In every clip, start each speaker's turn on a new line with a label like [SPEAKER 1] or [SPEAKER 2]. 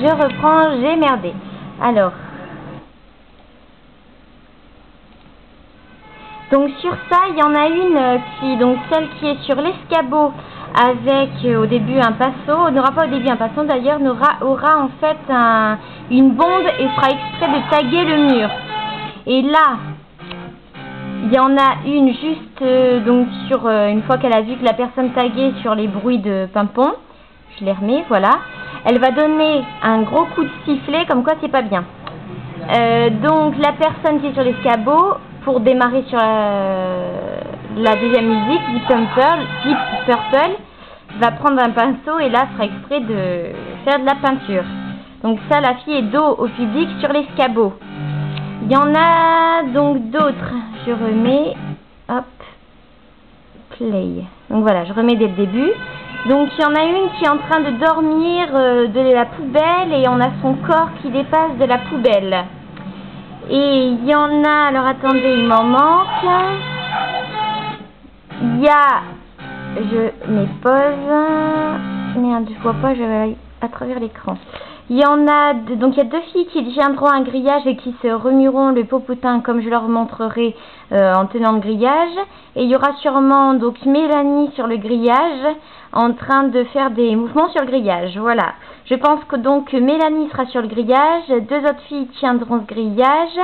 [SPEAKER 1] je reprends, j'ai merdé. Alors. Donc sur ça, il y en a une qui, donc celle qui est sur l'escabeau avec au début un pinceau, n'aura pas au début un pinceau d'ailleurs, aura en fait une bombe et fera exprès de taguer le mur. Et là, il y en a une juste donc sur une fois qu'elle a vu que la personne taguait sur les bruits de pimpon, je les remets, voilà. Elle va donner un gros coup de sifflet comme quoi c'est pas bien. Donc la personne qui est sur l'escabeau, pour démarrer sur la deuxième musique, Deep Purple, va prendre un pinceau et là fera exprès de faire de la peinture. Donc ça, la fille est dos au public sur l'escabeau. Il y en a donc d'autres. Je remets, hop, play. Donc voilà, je remets dès le début. Donc il y en a une qui est en train de dormir de la poubelle et on a son corps qui dépasse de la poubelle. Et il y en a, alors attendez, il m'en manque. Il y a, je mets pause. Merde, je vois pas, je vais à travers l'écran. Il y en a, donc il y a deux filles qui tiendront un grillage et qui se remueront le popotin comme je leur montrerai en tenant le grillage. Et il y aura sûrement donc Mélanie sur le grillage en train de faire des mouvements sur le grillage. Voilà. Je pense que donc Mélanie sera sur le grillage, deux autres filles tiendront ce grillage,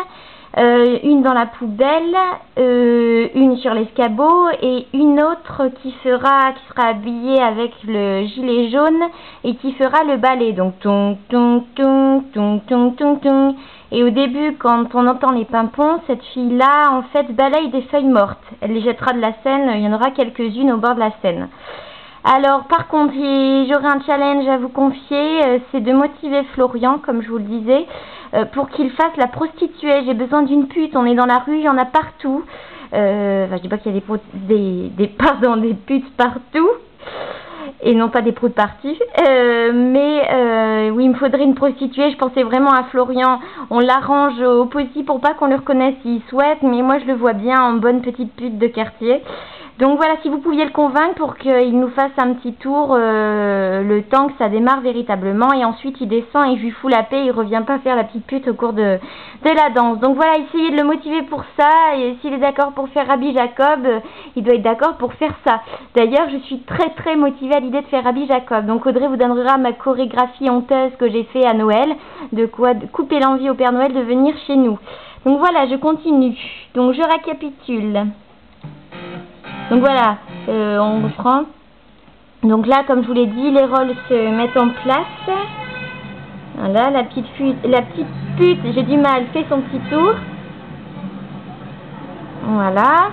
[SPEAKER 1] une dans la poubelle, une sur l'escabeau et une autre qui sera habillée avec le gilet jaune et qui fera le ballet. Donc tung tung tung tung tung tung tung. Et au début, quand on entend les pimpons, cette fille-là en fait balaye des feuilles mortes. Elle les jettera de la scène, il y en aura quelques-unes au bord de la scène. Alors par contre, j'aurai un challenge à vous confier, c'est de motiver Florian, comme je vous le disais, pour qu'il fasse la prostituée. J'ai besoin d'une pute, on est dans la rue, il y en a partout. Enfin, je dis pas qu'il y a des putes partout, et non pas des proutes parties. Mais oui, il me faudrait une prostituée, je pensais vraiment à Florian. On l'arrange au possible pour pas qu'on le reconnaisse s'il souhaite, mais moi je le vois bien en bonne petite pute de quartier. Donc voilà, si vous pouviez le convaincre pour qu'il nous fasse un petit tour le temps que ça démarre véritablement, et ensuite il descend et je lui fous la paix, il revient pas faire la petite pute au cours de la danse. Donc voilà, essayez de le motiver pour ça, et s'il est d'accord pour faire Rabbi Jacob, il doit être d'accord pour faire ça. D'ailleurs, je suis très très motivée à l'idée de faire Rabbi Jacob. Donc Audrey vous donnera ma chorégraphie honteuse que j'ai fait à Noël, de quoi couper l'envie au Père Noël de venir chez nous. Donc voilà, je continue. Donc je récapitule. Donc voilà, on reprend. Donc là, comme je vous l'ai dit, les rôles se mettent en place. Voilà, la petite pute, j'ai du mal, fait son petit tour. Voilà.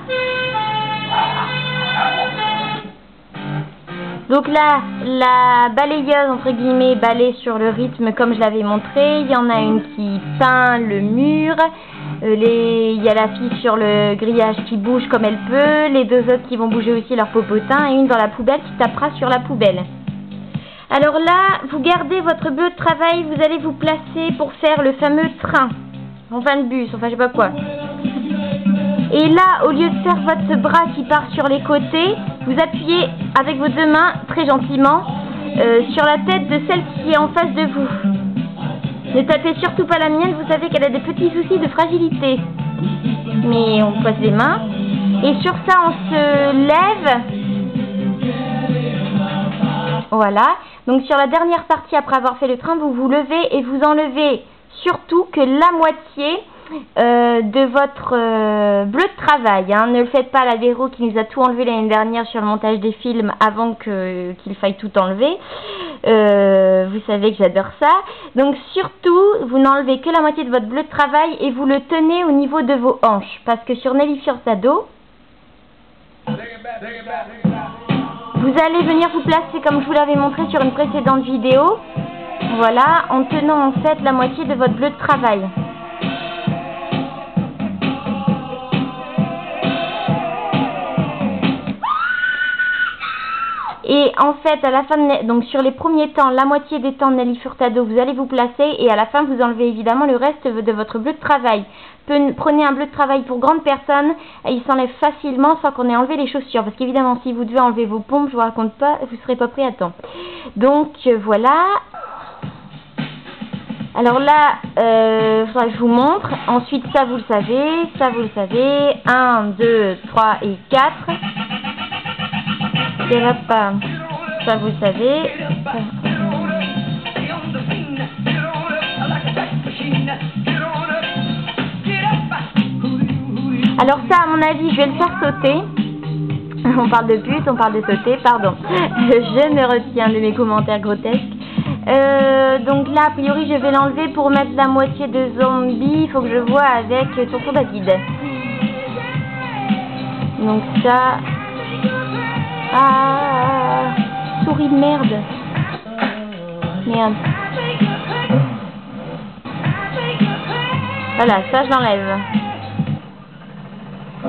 [SPEAKER 1] Donc là, la balayeuse, entre guillemets, balaye sur le rythme comme je l'avais montré. Il y en a une qui peint le mur. Il y a la fille sur le grillage qui bouge comme elle peut. Les deux autres qui vont bouger aussi leur popotin. Et une dans la poubelle qui tapera sur la poubelle. Alors là, vous gardez votre bleu de travail. Vous allez vous placer pour faire le fameux train. Enfin le bus, enfin je sais pas quoi. Et là, au lieu de faire votre bras qui part sur les côtés, vous appuyez avec vos deux mains, très gentiment, sur la tête de celle qui est en face de vous. Ne tapez surtout pas la mienne, vous savez qu'elle a des petits soucis de fragilité. Mais on pose les mains. Et sur ça, on se lève. Voilà. Donc sur la dernière partie, après avoir fait le train, vous vous levez et vous enlevez surtout que la moitié de votre bleu de travail. Hein. Ne le faites pas à la Véro qui nous a tout enlevé l'année dernière sur le montage des films avant qu'il faille tout enlever. Vous savez que j'adore ça. Donc surtout, vous n'enlevez que la moitié de votre bleu de travail et vous le tenez au niveau de vos hanches. Parce que sur Nelly Furtado, vous allez venir vous placer comme je vous l'avais montré sur une précédente vidéo. Voilà, en tenant en fait la moitié de votre bleu de travail. Et en fait, à la fin donc sur les premiers temps, la moitié des temps de Nelly Furtado, vous allez vous placer et à la fin, vous enlevez évidemment le reste de votre bleu de travail. Prenez un bleu de travail pour grande personne et il s'enlève facilement sans qu'on ait enlevé les chaussures. Parce qu'évidemment, si vous devez enlever vos pompes, je vous raconte pas, vous ne serez pas prêt à temps. Donc voilà. Alors là, faudra que je vous montre. Ensuite, ça vous le savez, ça vous le savez. 1, 2, 3 et 4. Ça vous le savez. Alors ça, à mon avis, je vais le faire sauter. On parle de pute, on parle de sauter, pardon. Je me retiens de mes commentaires grotesques. Donc là, a priori, je vais l'enlever pour mettre la moitié de zombie. Il faut que je vois avec tonton David. Donc ça... Ah, souris de merde. Merde. Voilà, ça je l'enlève.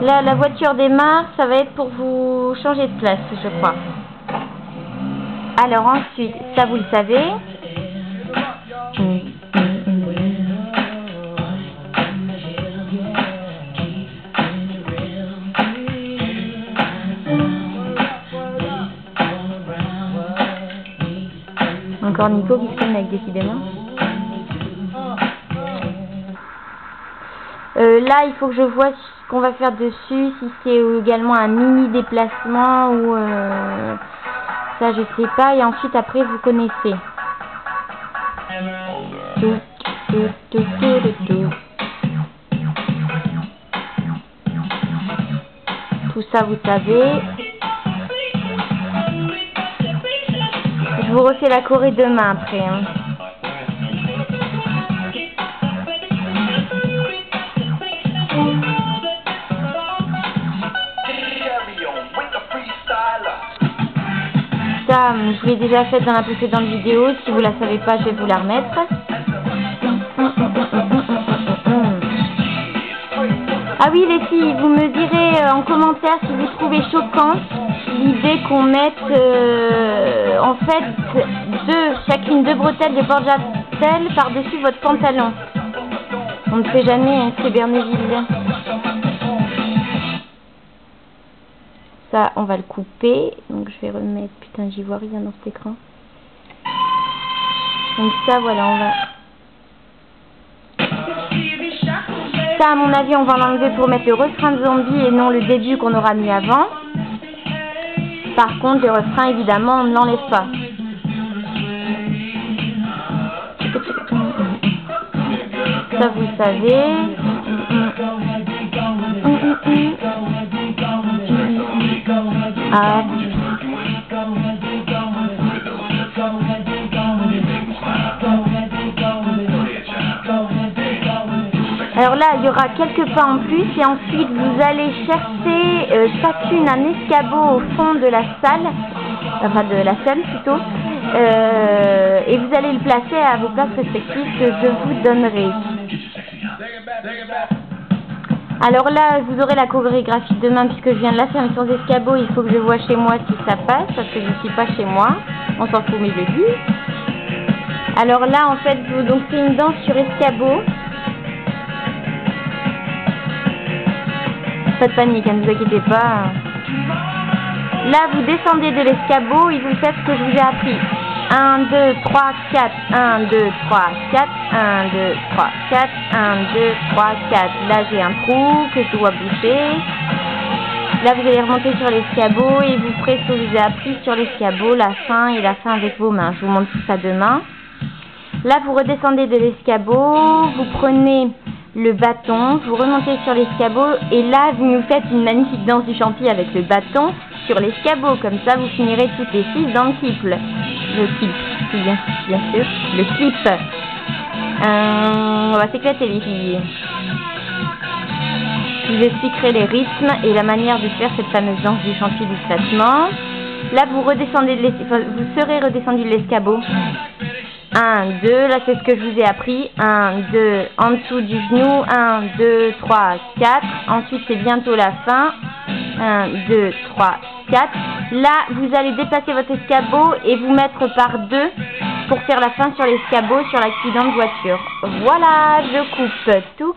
[SPEAKER 1] Là, la voiture démarre, ça va être pour vous changer de place, je crois. Alors ensuite, ça vous le savez. Encore Nico qui se connecte décidément. Là, il faut que je vois ce qu'on va faire dessus, si c'est également un mini déplacement ou ça je sais pas. Et ensuite après vous connaissez. Tout ça vous savez. Je vous refais la choré demain après. Hein. Ça, je vous l'ai déjà fait dans la précédente vidéo. Si vous la savez pas, je vais vous la remettre. Ah oui les filles, vous me direz en commentaire si vous trouvez choquant l'idée qu'on mette en fait chacune deux bretelles de porte-jartel par-dessus votre pantalon. On ne sait jamais, hein, c'est Bernéville. Ça, on va le couper. Donc je vais remettre... Putain, j'y vois rien dans cet écran. Donc ça, voilà, on va... Ça, à mon avis, on va l'enlever pour mettre le refrain de zombie et non le début qu'on aura mis avant. Par contre, le refrain, évidemment, on ne l'enlève pas. Ça, vous le savez. Ah. Alors là, il y aura quelques pas en plus et ensuite vous allez chercher chacune un escabeau au fond de la salle, enfin de la scène plutôt, et vous allez le placer à vos places respectives que je vous donnerai. Alors là, vous aurez la chorégraphie demain puisque je viens de la faire, mais sans escabeau, il faut que je vois chez moi si ça passe parce que je ne suis pas chez moi. On s'en fout, mais je le dis. Alors là, en fait, donc c'est une danse sur escabeau. Pas de panique, ne vous inquiétez pas. Là, vous descendez de l'escabeau et vous faites ce que je vous ai appris. 1, 2, 3, 4, 1, 2, 3, 4, 1, 2, 3, 4, 1, 2, 3, 4. Là, j'ai un trou que je dois boucher. Là, vous allez remonter sur l'escabeau et vous ferez ce que je vous ai appris sur l'escabeau, la fin et la fin avec vos mains. Je vous montre tout ça demain. Là, vous redescendez de l'escabeau, vous prenez le bâton, vous remontez sur l'escabeau et là, vous nous faites une magnifique danse du champi avec le bâton sur l'escabeau. Comme ça, vous finirez toutes les 6 dans le clip. Le clip, bien sûr, le clip. On va s'éclater les filles. Je vous expliquerai les rythmes et la manière de faire cette fameuse danse du champi discrètement. Là, vous redescendez vous serez redescendu de l'escabeau. 1, 2, là c'est ce que je vous ai appris. 1, 2, en dessous du genou. 1, 2, 3, 4. Ensuite, c'est bientôt la fin. 1, 2, 3, 4. Là, vous allez déplacer votre escabeau et vous mettre par deux pour faire la fin sur l'escabeau sur l'accident de voiture. Voilà, je coupe tout.